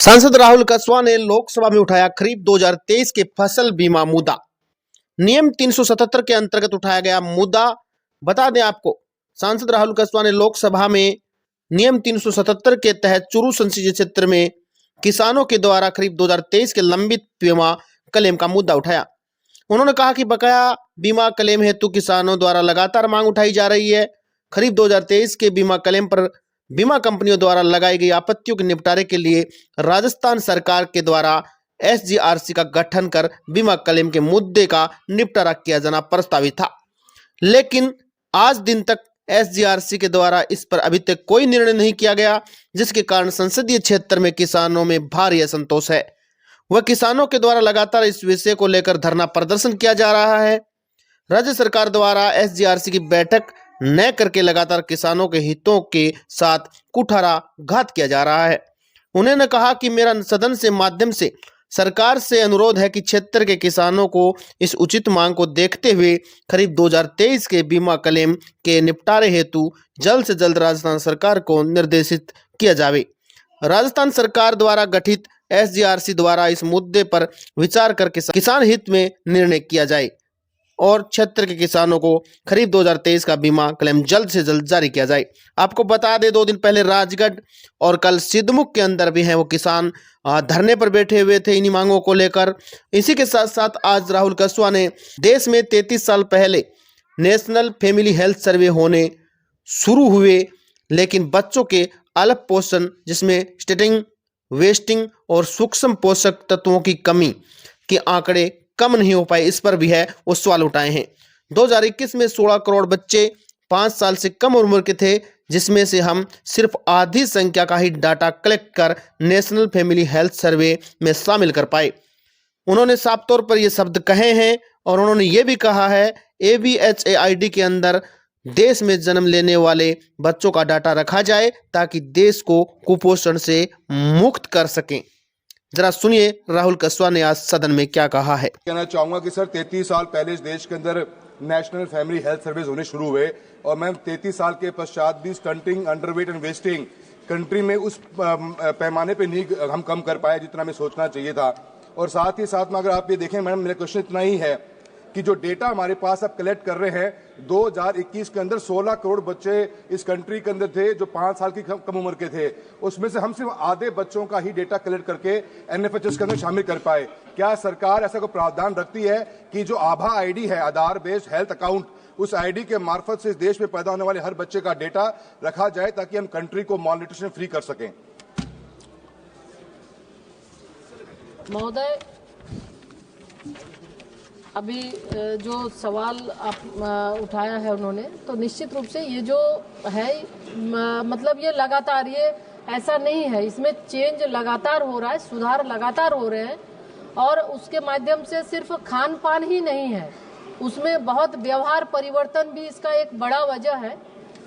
सांसद राहुल कसवा ने लोकसभा में उठाया खरीफ 2023 के फसल बीमा मुद्दा। नियम 377 के अंतर्गत उठाया गया मुद्दा। बता दें आपको, सांसद राहुल कसवा ने लोकसभा में नियम 377 के तहत चुरू संसदीय क्षेत्र में किसानों के द्वारा खरीफ 2023 के लंबित बीमा क्लेम का मुद्दा उठाया। उन्होंने कहा कि बकाया बीमा क्लेम हेतु किसानों द्वारा लगातार मांग उठाई जा रही है। खरीफ 2023 के बीमा क्लेम पर बीमा कंपनियों द्वारा लगाई गई आपत्तियों के निपटारे के लिए राजस्थान सरकार के द्वारा एसजीआरसी का गठन कर बीमा क्लेम के मुद्दे का निपटारा किया जाना प्रस्तावित था, लेकिन आज दिन तक एसजीआरसी के द्वारा इस पर अभी तक कोई निर्णय नहीं किया गया, जिसके कारण संसदीय क्षेत्र में किसानों में भारी असंतोष है। वह किसानों के द्वारा लगातार इस विषय को लेकर धरना प्रदर्शन किया जा रहा है। राज्य सरकार द्वारा एसजीआरसी की बैठक न करके लगातार किसानों के हितों के साथ कुठाराघात किया जा रहा है। उन्होंने कहा कि मेरा सदन से माध्यम से सरकार से अनुरोध है कि क्षेत्र के किसानों को इस उचित मांग को देखते हुए खरीफ 2023 के बीमा क्लेम के निपटारे हेतु जल्द से जल्द राजस्थान सरकार को निर्देशित किया जावे। राजस्थान सरकार द्वारा गठित एसजीआरसी द्वारा इस मुद्दे पर विचार करके किसान हित में निर्णय किया जाए और क्षेत्र के किसानों को खरीफ 2023 का बीमा क्लेम जल्द से जल्द जारी किया जाए। आपको बता दें, 2 दिन पहले राजगढ़ और कल सिद्धमुख के अंदर भी हैं वो किसान धरने पर बैठे हुए थे इन्हीं मांगों को लेकर। इसी के साथ साथ आज राहुल कसवा ने देश में 33 साल पहले नेशनल फैमिली हेल्थ सर्वे होने शुरू हुए, लेकिन बच्चों के अल्प पोषण जिसमें स्टेटिंग, वेस्टिंग और सूक्ष्म पोषक तत्वों की कमी के आंकड़े कम नहीं हो पाए, इस पर भी है वो सवाल उठाए हैं। 2021 में 16 करोड़ बच्चे 5 साल से कम उम्र के थे, जिसमें से हम सिर्फ आधी संख्या का ही डाटा कलेक्ट कर नेशनल फैमिली हेल्थ सर्वे में शामिल कर पाए। उन्होंने साफ तौर पर ये शब्द कहे हैं और उन्होंने ये भी कहा है ABHAID के अंदर देश में जन्म लेने वाले बच्चों का डाटा रखा जाए ताकि देश को कुपोषण से मुक्त कर सकें। जरा सुनिए राहुल कसवा ने आज सदन में क्या कहा है। कहना चाहूंगा कि सर 33 साल पहले इस देश के अंदर नेशनल फैमिली हेल्थ सर्विस होने शुरू हुए और मैम 33 साल के पश्चात भी stunting, underweight and wasting country में उस पैमाने पे नहीं हम कम कर पाए जितना हमें सोचना चाहिए था। और साथ ही साथ में अगर आप ये देखें मैडम, मेरा क्वेश्चन इतना ही है कि जो डेटा हमारे पास अब कलेक्ट कर रहे हैं 2021 के अंदर 16 करोड़ बच्चे इस कंट्री के अंदर थे जो 5 साल की कम उम्र के थे। उसमें से हम सिर्फ आधे बच्चों का ही डेटा कलेक्ट करके एनएफएचएस के अंदर शामिल कर पाए। क्या सरकार ऐसा कोई प्रावधान रखती है कि जो आभा आईडी है, आधार बेस्ड हेल्थ अकाउंट, उस आईडी के मार्फत से इस देश में पैदा होने वाले हर बच्चे का डेटा रखा जाए ताकि हम कंट्री को मॉलन्यूट्रिशन फ्री कर सकें? महोदय, अभी जो सवाल आप उठाया है उन्होंने, तो निश्चित रूप से ये जो है मतलब ये लगातार, ये ऐसा नहीं है, इसमें चेंज लगातार हो रहा है, सुधार लगातार हो रहे हैं और उसके माध्यम से सिर्फ खान पान ही नहीं है, उसमें बहुत व्यवहार परिवर्तन भी इसका एक बड़ा वजह है।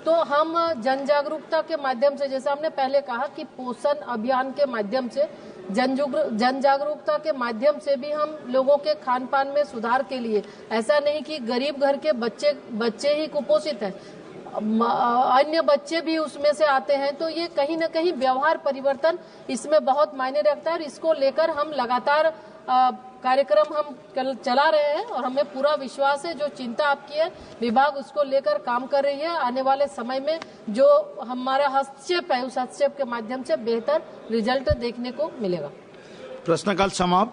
तो हम जन जागरूकता के माध्यम से, जैसे हमने पहले कहा कि पोषण अभियान के माध्यम से, जन जागरूकता के माध्यम से भी हम लोगों के खान पान में सुधार के लिए, ऐसा नहीं कि गरीब घर के बच्चे ही कुपोषित हैं, अन्य बच्चे भी उसमें से आते हैं, तो ये कहीं ना कहीं व्यवहार परिवर्तन इसमें बहुत मायने रखता है और इसको लेकर हम लगातार कार्यक्रम हम चला रहे हैं और हमें पूरा विश्वास है जो चिंता आपकी है विभाग उसको लेकर काम कर रही है। आने वाले समय में जो हमारा हस्तक्षेप है उस हस्तक्षेप के माध्यम से बेहतर रिजल्ट देखने को मिलेगा। प्रश्नकाल समाप्त।